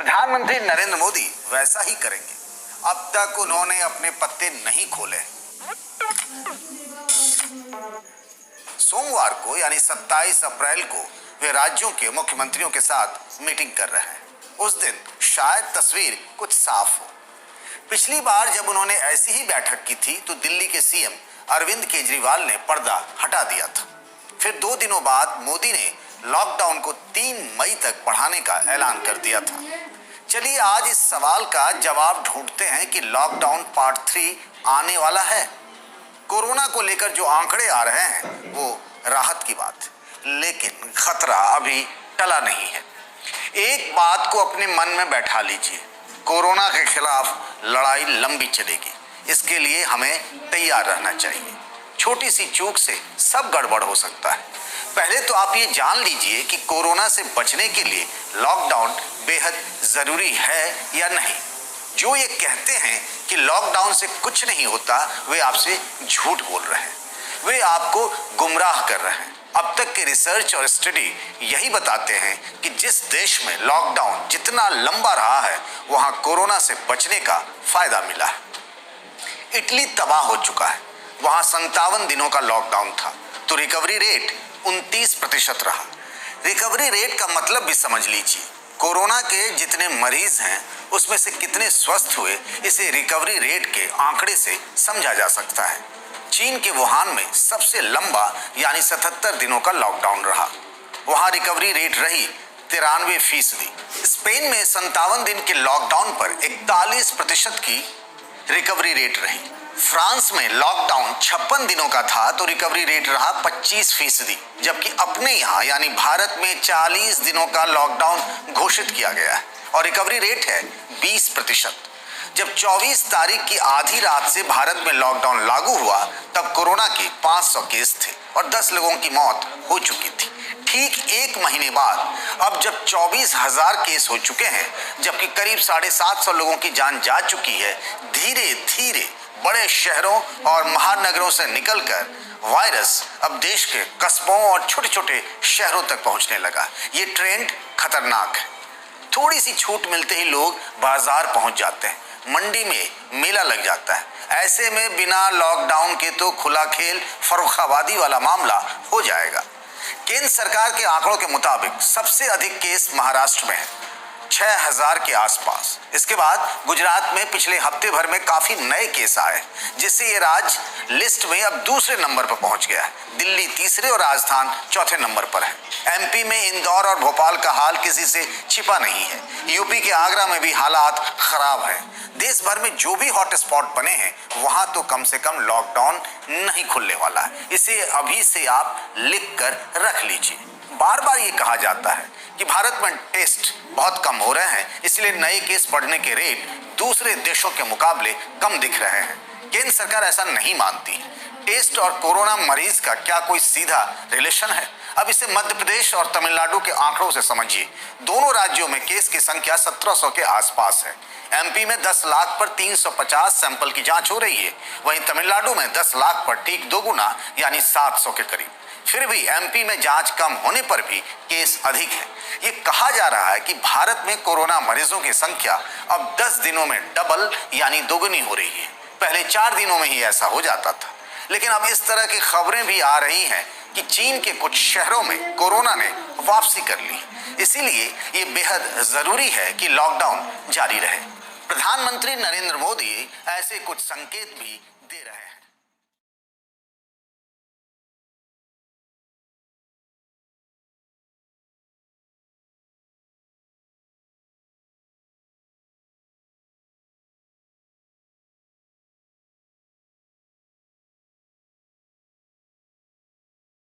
प्रधानमंत्री नरेंद्र मोदी वैसा ही करेंगे। अब तक उन्होंने अपने पत्ते नहीं खोले। सोमवार को यानी 27 अप्रैल को वे राज्यों के मुख्यमंत्रियों के साथ मीटिंग कर रहे हैं। उस दिन शायद तस्वीर कुछ साफ हो। पिछली बार जब उन्होंने ऐसी ही बैठक की थी तो दिल्ली के सीएम अरविंद केजरीवाल ने पर्दा हटा दिया था। फिर 2 दिनों बाद मोदी ने लॉकडाउन को 3 मई तक बढ़ाने का ऐलान कर दिया था। चलिए आज इस सवाल का जवाब ढूंढते हैं कि लॉकडाउन पार्ट 3 आने वाला है। कोरोना को लेकर जो आंकड़े आ रहे हैं वो राहत की बात है, लेकिन खतरा अभी टला नहीं है। एक बात को अपने मन में बैठा लीजिए, कोरोना के खिलाफ लड़ाई लंबी चलेगी। इसके लिए हमें तैयार रहना चाहिए। छोटी सी चूक से सब गड़बड़ हो सकता है। पहले तो आप ये जान लीजिए कि कोरोना से बचने के लिए लॉकडाउन बेहद जरूरी है या नहीं। जो ये कहते हैं कि लॉकडाउन से कुछ नहीं होता, वे आपसे झूठ बोल रहे हैं। वे आपको गुमराह कर रहे हैं। अब तक के रिसर्च और स्टडी यही बताते हैं कि जिस देश में लॉकडाउन जितना लंबा रहा है, वहां कोरोना से बचने का फायदा मिला है। इटली तबाह हो चुका है। वहां 57 दिनों का लॉकडाउन था तो रिकवरी रेट 29% रहा। रिकवरी रेट का मतलब भी समझ लीजिए। कोरोना के जितने मरीज हैं उसमें से कितने स्वस्थ हुए, इसे रिकवरी रेट के आंकड़े से समझा जा सकता है। चीन के वुहान में सबसे लंबा यानी 77 दिनों का लॉकडाउन रहा। वहां रिकवरी रेट रही 93%। स्पेन में 57 दिन के लॉकडाउन पर 41% की रिकवरी रेट रही। फ्रांस में लॉकडाउन 56 दिनों का था तो रिकवरी रेट रहा 25%, जबकि अपने यहाँ यानी भारत में 40 दिनों का लॉकडाउन घोषित किया गया है और रिकवरी रेट है 20%। जब 24 तारीख की आधी रात से भारत में लॉकडाउन लागू हुआ तब कोरोना के 500 केस थे और 10 लोगों की मौत हो चुकी थी। ठीक 1 महीने बाद अब जब 24,000 केस हो चुके हैं, जबकि करीब 750 लोगों की जान जा चुकी है, धीरे धीरे बड़े शहरों और महानगरों से निकलकर वायरस अब देश के कस्बों और छोटे छोटे शहरों तक पहुंचने लगा। ये ट्रेंड खतरनाक है। थोड़ी सी छूट मिलते ही लोग बाजार पहुंच जाते हैं, मंडी में मेला लग जाता है। ऐसे में बिना लॉकडाउन के तो खुला खेल फर्रुखाबादी वाला मामला हो जाएगा। केंद्र सरकार के आंकड़ों के मुताबिक सबसे अधिक केस महाराष्ट्र में है, 6000 के आसपास। इसके बाद गुजरात में पिछले हफ्ते भर में काफी नए केस आए, जिससे ये राज्य लिस्ट में अब दूसरे नंबर पर पहुंच गया है। दिल्ली तीसरे और राजस्थान चौथे नंबर पर है। एमपी में इंदौर और भोपाल का हाल किसी से छिपा नहीं है। यूपी के आगरा में भी हालात खराब है। देश भर में जो भी हॉटस्पॉट बने हैं वहां तो कम से कम लॉकडाउन नहीं खुलने वाला है। इसे अभी से आप लिख कर रख लीजिए। बार बार ये कहा जाता है कि भारत में टेस्ट बहुत कम हो रहे हैं, इसलिए नए केस बढ़ने के रेट दूसरे देशों के मुकाबले कम दिख रहे हैं। केंद्र सरकार ऐसा नहीं मानती। टेस्ट और कोरोना मरीज का क्या कोई सीधा रिलेशन है? अब इसे मध्य प्रदेश और तमिलनाडु के आंकड़ों से समझिए। दोनों राज्यों में केस की संख्या 1700 के आसपास है। एमपी में 10 लाख पर 350 सैंपल की जांच हो रही है, वहीं तमिलनाडु में 10 लाख पर ठीक दोगुना यानी 700 के करीब। फिर भी एमपी में जांच कम होने पर भी केस अधिक है। ये कहा जा रहा है कि भारत में कोरोना मरीजों की संख्या अब 10 दिनों में डबल यानी दोगुनी हो रही है। पहले 4 दिनों में ही ऐसा हो जाता था। लेकिन अब इस तरह की खबरें भी आ रही हैं कि चीन के कुछ शहरों में कोरोना ने वापसी कर ली। इसीलिए ये बेहद जरूरी है कि लॉकडाउन जारी रहे। प्रधानमंत्री नरेंद्र मोदी ऐसे कुछ संकेत भी दे रहे हैं।